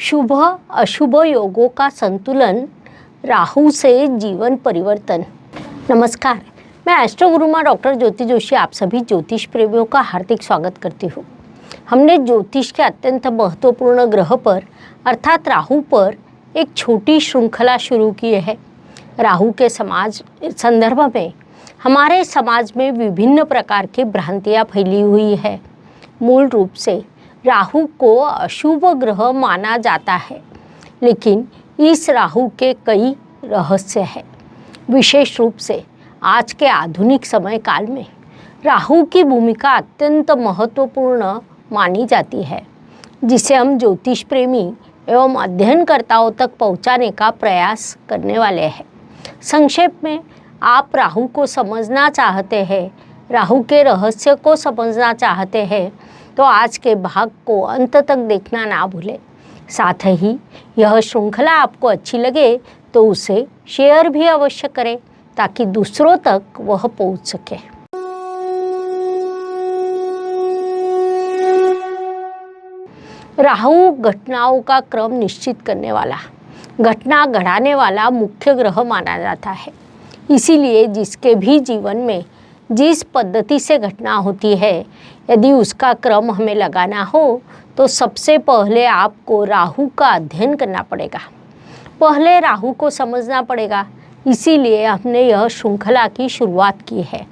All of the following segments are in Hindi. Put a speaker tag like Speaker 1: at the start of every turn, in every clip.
Speaker 1: शुभ अशुभ योगों का संतुलन, राहु से जीवन परिवर्तन। नमस्कार, मैं एस्ट्रो गुरु माँ डॉक्टर ज्योति जोशी आप सभी ज्योतिष प्रेमियों का हार्दिक स्वागत करती हूँ। हमने ज्योतिष के अत्यंत महत्वपूर्ण ग्रह पर अर्थात राहु पर एक छोटी श्रृंखला शुरू की है। राहु के समाज संदर्भ में हमारे समाज में विभिन्न प्रकार की भ्रांतियाँ फैली हुई है। मूल रूप से राहु को अशुभ ग्रह माना जाता है, लेकिन इस राहु के कई रहस्य हैं। विशेष रूप से आज के आधुनिक समय काल में राहु की भूमिका अत्यंत महत्वपूर्ण मानी जाती है, जिसे हम ज्योतिष प्रेमी एवं अध्ययनकर्ताओं तक पहुंचाने का प्रयास करने वाले हैं। संक्षेप में, आप राहु को समझना चाहते हैं, राहु के रहस्य को समझना चाहते हैं तो आज के भाग को अंत तक देखना ना भूलें। साथ ही यह श्रृंखला आपको अच्छी लगे तो उसे शेयर भी अवश्य करें ताकि दूसरों तक वह पहुंच सके। राहु घटनाओं का क्रम निश्चित करने वाला, घटना घड़ाने वाला मुख्य ग्रह माना जाता है। इसीलिए जिसके भी जीवन में जिस पद्धति से घटना होती है, यदि उसका क्रम हमें लगाना हो तो सबसे पहले आपको राहु का अध्ययन करना पड़ेगा। पहले राहु को समझना पड़ेगा। इसीलिए हमने यह श्रृंखला की शुरुआत की है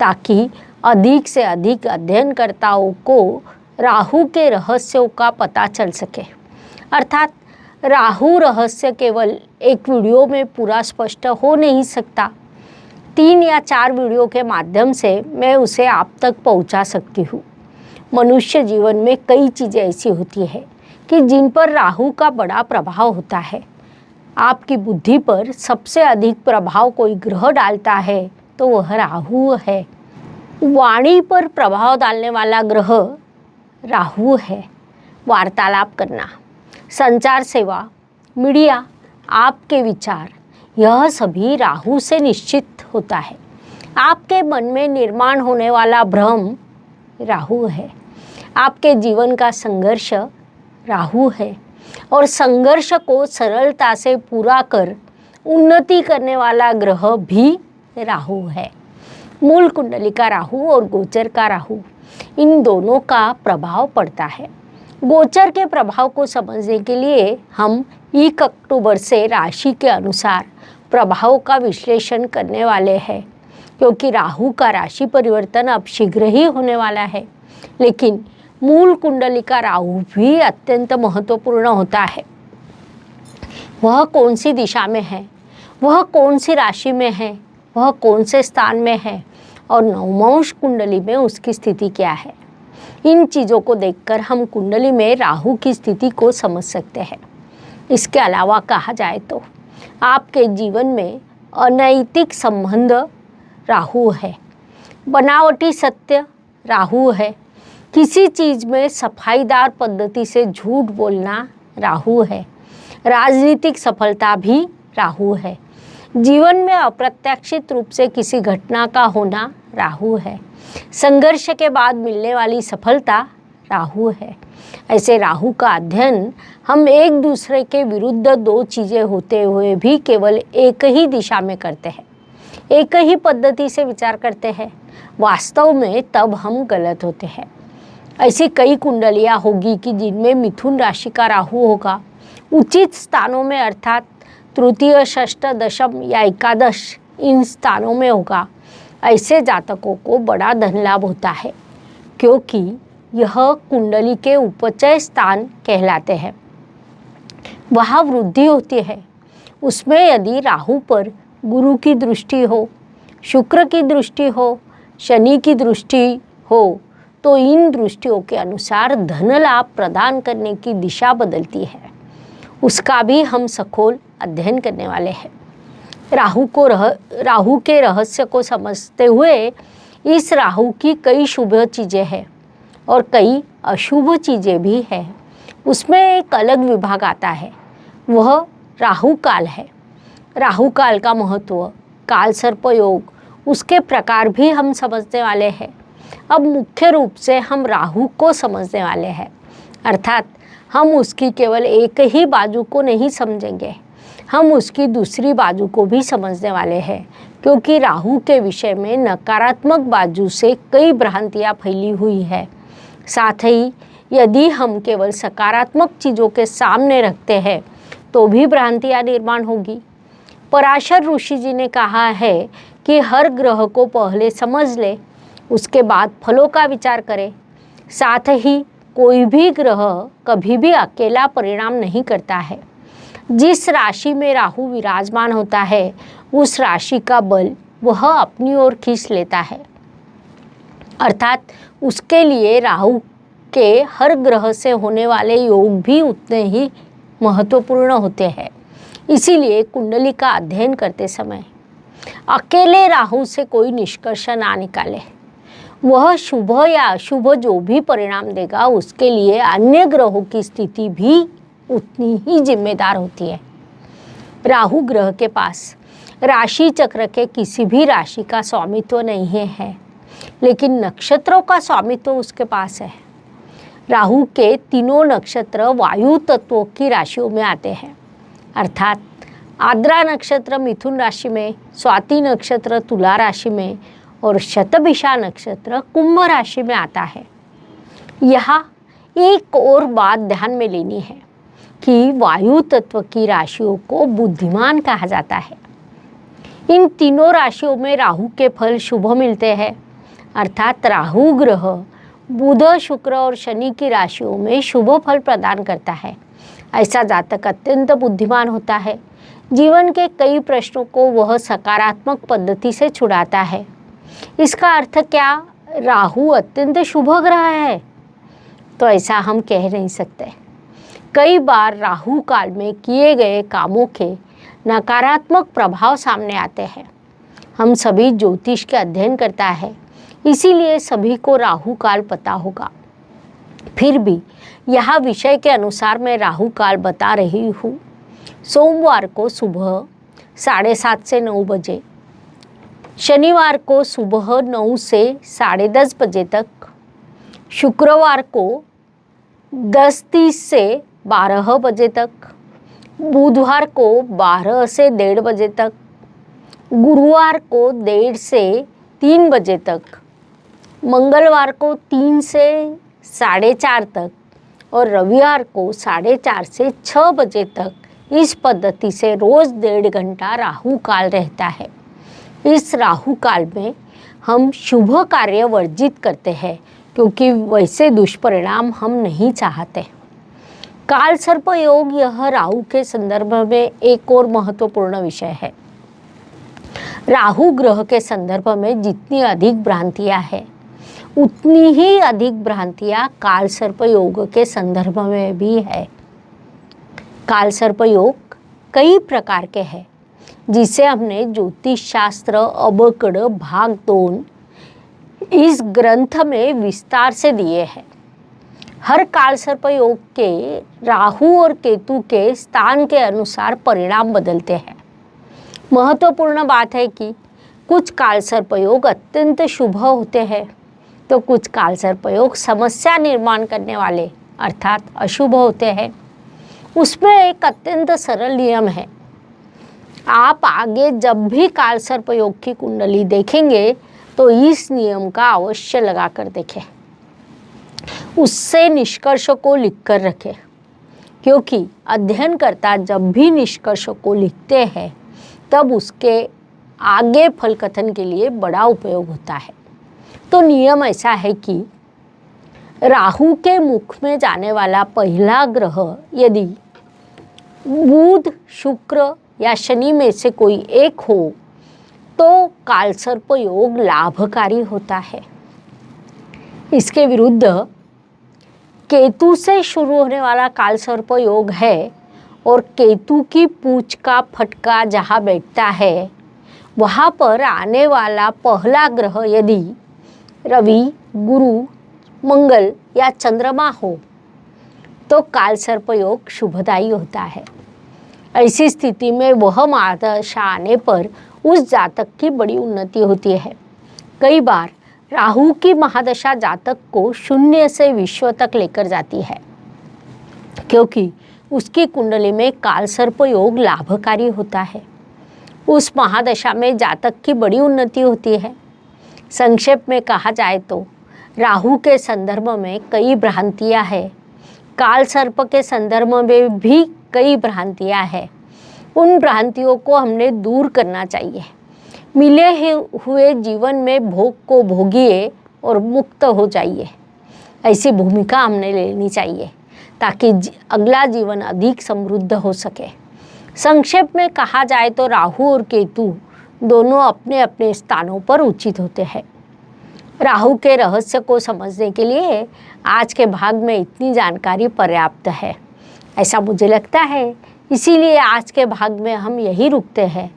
Speaker 1: ताकि अधिक से अधिक अध्ययनकर्ताओं को राहु के रहस्यों का पता चल सके। अर्थात राहु रहस्य केवल एक वीडियो में पूरा स्पष्ट हो नहीं सकता। 3 या 4 वीडियो के माध्यम से मैं उसे आप तक पहुंचा सकती हूँ। मनुष्य जीवन में कई चीज़ें ऐसी होती है कि जिन पर राहु का बड़ा प्रभाव होता है। आपकी बुद्धि पर सबसे अधिक प्रभाव कोई ग्रह डालता है तो वह राहु है। वाणी पर प्रभाव डालने वाला ग्रह राहु है। वार्तालाप करना, संचार सेवा, मीडिया, आपके विचार, यह सभी राहु से निश्चित होता है। आपके मन में निर्माण होने वाला भ्रम राहु है। आपके जीवन का संघर्ष राहु है और संघर्ष को सरलता से पूरा कर उन्नति करने वाला ग्रह भी राहु है। मूल कुंडली का राहु और गोचर का राहु, इन दोनों का प्रभाव पड़ता है। गोचर के प्रभाव को समझने के लिए हम 1 अक्टूबर से राशि के अनुसार प्रभाव का विश्लेषण करने वाले हैं, क्योंकि राहु का राशि परिवर्तन अब शीघ्र ही होने वाला है। लेकिन मूल कुंडली का राहु भी अत्यंत महत्वपूर्ण होता है। वह कौन सी दिशा में है, वह कौन सी राशि में है, वह कौन से स्थान में है और नवमांश कुंडली में उसकी स्थिति क्या है। इन चीज़ों को देखकर हम कुंडली में राहु की स्थिति को समझ सकते हैं। इसके अलावा कहा जाए तो आपके जीवन में अनैतिक संबंध राहु है, बनावटी सत्य राहु है, किसी चीज़ में सफाईदार पद्धति से झूठ बोलना राहु है, राजनीतिक सफलता भी राहु है, जीवन में अप्रत्याशित रूप से किसी घटना का होना राहु है, संघर्ष के बाद मिलने वाली सफलता राहु है। ऐसे राहु का अध्ययन हम एक दूसरे के विरुद्ध 2 चीज़ें होते हुए भी केवल एक ही दिशा में करते हैं, एक ही पद्धति से विचार करते हैं। वास्तव में तब हम गलत होते हैं। ऐसी कई कुंडलियाँ होगी कि जिनमें मिथुन राशि का राहु होगा, उचित स्थानों में अर्थात तृतीय, षष्ठ, दशम या एकादश इन स्थानों में होगा। ऐसे जातकों को बड़ा धन लाभ होता है, क्योंकि यह कुंडली के उपचय स्थान कहलाते हैं। वहाँ वृद्धि होती है। उसमें यदि राहु पर गुरु की दृष्टि हो, शुक्र की दृष्टि हो, शनि की दृष्टि हो तो इन दृष्टियों के अनुसार धन लाभ प्रदान करने की दिशा बदलती है। उसका भी हम सखोल अध्ययन करने वाले हैं। राहु के रहस्य को समझते हुए इस राहु की कई शुभ चीज़ें हैं और कई अशुभ चीज़ें भी हैं। उसमें एक अलग विभाग आता है, वह राहु काल है। राहु काल का महत्व, काल सर्प योग, उसके प्रकार भी हम समझने वाले हैं। अब मुख्य रूप से हम राहु को समझने वाले हैं। अर्थात हम उसकी केवल एक ही बाजू को नहीं समझेंगे, हम उसकी दूसरी बाजू को भी समझने वाले हैं, क्योंकि राहु के विषय में नकारात्मक बाजू से कई भ्रांतियाँ फैली हुई है। साथ ही यदि हम केवल सकारात्मक चीज़ों के सामने रखते हैं तो भी भ्रांतियाँ निर्माण होगी। पराशर ऋषि जी ने कहा है कि हर ग्रह को पहले समझ ले, उसके बाद फलों का विचार करें। साथ ही कोई भी ग्रह कभी भी अकेला परिणाम नहीं करता है। जिस राशि में राहु विराजमान होता है उस राशि का बल वह अपनी ओर खींच लेता है, अर्थात उसके लिए राहु के हर ग्रह से होने वाले योग भी उतने ही महत्वपूर्ण होते हैं। इसीलिए कुंडली का अध्ययन करते समय अकेले राहु से कोई निष्कर्ष ना निकाले। वह शुभ या अशुभ जो भी परिणाम देगा उसके लिए अन्य ग्रहों की स्थिति भी उतनी ही जिम्मेदार होती है। राहु ग्रह के पास राशि चक्र के किसी भी राशि का स्वामित्व नहीं है, लेकिन नक्षत्रों का स्वामित्व उसके पास है। राहु के तीनों नक्षत्र वायु तत्वों की राशियों में आते हैं, अर्थात आद्रा नक्षत्र मिथुन राशि में, स्वाति नक्षत्र तुला राशि में और शतभिषा नक्षत्र कुंभ राशि में आता है। यहाँ एक और बात ध्यान में लेनी है कि वायु तत्व की राशियों को बुद्धिमान कहा जाता है। इन तीनों राशियों में राहु के फल शुभ मिलते हैं, अर्थात राहु ग्रह बुध, शुक्र और शनि की राशियों में शुभ फल प्रदान करता है। ऐसा जातक अत्यंत बुद्धिमान होता है। जीवन के कई प्रश्नों को वह सकारात्मक पद्धति से छुड़ाता है। इसका अर्थ क्या राहु अत्यंत शुभ ग्रह है? तो ऐसा हम कह नहीं सकते। कई बार राहु काल में किए गए कामों के नकारात्मक प्रभाव सामने आते हैं। हम सभी ज्योतिष के अध्ययन करता है, इसीलिए सभी को राहु काल पता होगा। फिर भी यह विषय के अनुसार मैं राहु काल बता रही हूँ। सोमवार को सुबह 7:30 से 9 बजे, शनिवार को सुबह 9 से 10:30 बजे तक, शुक्रवार को 10:30 से 12 बजे तक, बुधवार को 12 से 1:30 बजे तक, गुरुवार को 1:30 से 3 बजे तक, मंगलवार को 3 से 4:30 तक और रविवार को 4:30 से 6 बजे तक इस पद्धति से रोज 1.5 घंटा राहु काल रहता है। इस राहु काल में हम शुभ कार्य वर्जित करते हैं, क्योंकि वैसे दुष्परिणाम हम नहीं चाहते। काल सर्प योग यह राहु के संदर्भ में एक और महत्वपूर्ण विषय है। राहु ग्रह के संदर्भ में जितनी अधिक भ्रांतियां हैं उतनी ही अधिक भ्रांतियां काल सर्प योग के संदर्भ में भी है। काल सर्प योग कई प्रकार के हैं, जिसे हमने ज्योतिष शास्त्र अबकड़ भाग 2 इस ग्रंथ में विस्तार से दिए हैं। हर काल सर्प योग के राहु और केतु के स्थान के अनुसार परिणाम बदलते हैं। महत्वपूर्ण बात है कि कुछ काल सर्प योग अत्यंत शुभ होते हैं, तो कुछ काल सर्प योग समस्या निर्माण करने वाले अर्थात अशुभ होते हैं। उसमें एक अत्यंत सरल नियम है। आप आगे जब भी काल सर्प योग की कुंडली देखेंगे तो इस नियम का अवश्य लगा कर देखें, उससे निष्कर्ष को लिख कर रखें, क्योंकि अध्ययनकर्ता जब भी निष्कर्ष को लिखते हैं तब उसके आगे फल कथन के लिए बड़ा उपयोग होता है। तो नियम ऐसा है कि राहु के मुख में जाने वाला पहला ग्रह यदि बुध, शुक्र या शनि में से कोई एक हो तो कालसर्प योग लाभकारी होता है। इसके विरुद्ध केतु से शुरू होने वाला कालसर्प योग है और केतु की पूंछ का फटका जहाँ बैठता है वहाँ पर आने वाला पहला ग्रह यदि रवि, गुरु, मंगल या चंद्रमा हो तो कालसर्प योग शुभदायी होता है। ऐसी स्थिति में वह महादशा आने पर उस जातक की बड़ी उन्नति होती है। कई बार राहु की महादशा जातक को 0 से विश्व तक लेकर जाती है। क्योंकि उसकी कुंडली में कालसर्प योग लाभकारी होता है। उस महादशा में जातक की बड़ी उन्नति होती है। संक्षेप में कहा जाए तो राहु के संदर्भ में कई भ्रांतियां हैं, कालसर्प के संदर्भ में भी कई भ्रांतियां हैं। उन भ्रांतियों को हमने दूर करना चाहिए। मिले हुए जीवन में भोग को भोगिए और मुक्त हो जाइए, ऐसी भूमिका हमने लेनी चाहिए ताकि अगला जीवन अधिक समृद्ध हो सके। संक्षेप में कहा जाए तो राहु और केतु दोनों अपने अपने स्थानों पर उचित होते हैं। राहु के रहस्य को समझने के लिए आज के भाग में इतनी जानकारी पर्याप्त है, ऐसा मुझे लगता है। इसीलिए आज के भाग में हम यही रुकते हैं।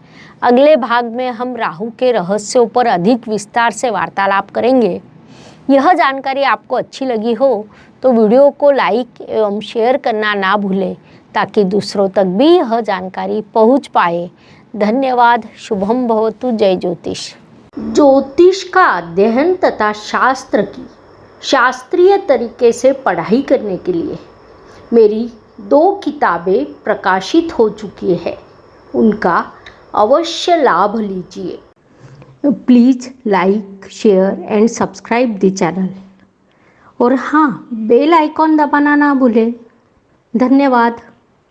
Speaker 1: अगले भाग में हम राहु के रहस्यों पर अधिक विस्तार से वार्तालाप करेंगे। यह जानकारी आपको अच्छी लगी हो तो वीडियो को लाइक एवं शेयर करना ना भूलें ताकि दूसरों तक भी यह जानकारी पहुंच पाए। धन्यवाद। शुभम भवतु। जय ज्योतिष। ज्योतिष का अध्ययन तथा शास्त्र की शास्त्रीय तरीके से पढ़ाई करने के लिए मेरी 2 किताबें प्रकाशित हो चुकी है, उनका अवश्य लाभ लीजिए। Please like share and subscribe the channel और हाँ, बेल आइकॉन दबाना ना भूलें। धन्यवाद।